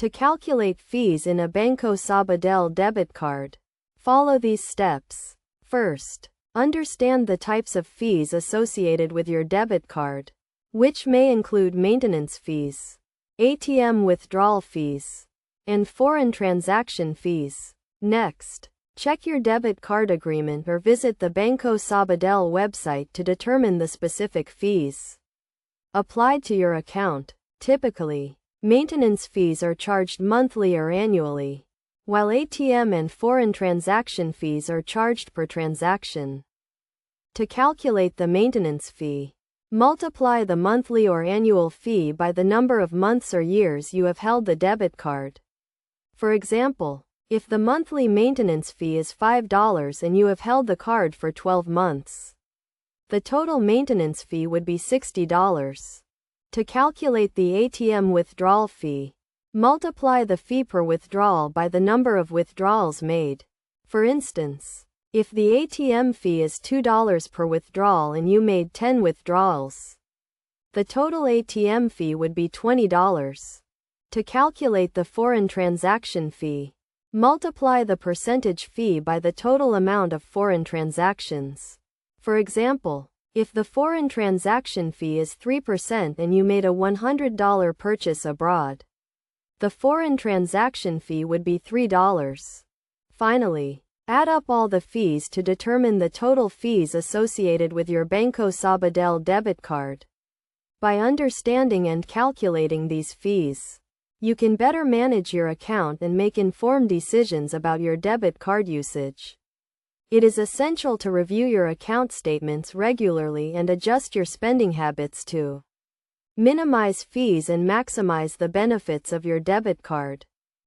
To calculate fees in a Banco Sabadell debit card, follow these steps. First, understand the types of fees associated with your debit card, which may include maintenance fees, ATM withdrawal fees, and foreign transaction fees. Next, check your debit card agreement or visit the Banco Sabadell website to determine the specific fees applied to your account. Typically, maintenance fees are charged monthly or annually, while ATM and foreign transaction fees are charged per transaction. To calculate the maintenance fee, multiply the monthly or annual fee by the number of months or years you have held the debit card. For example, if the monthly maintenance fee is $5 and you have held the card for 12 months, the total maintenance fee would be $60. To calculate the ATM withdrawal fee, multiply the fee per withdrawal by the number of withdrawals made. For instance, if the ATM fee is $2 per withdrawal and you made 10 withdrawals, the total ATM fee would be $20. To calculate the foreign transaction fee, multiply the percentage fee by the total amount of foreign transactions. For example, if the foreign transaction fee is 3% and you made a $100 purchase abroad, the foreign transaction fee would be $3. Finally, add up all the fees to determine the total fees associated with your Banco Sabadell debit card. By understanding and calculating these fees, you can better manage your account and make informed decisions about your debit card usage. It is essential to review your account statements regularly and adjust your spending habits to minimize fees and maximize the benefits of your debit card.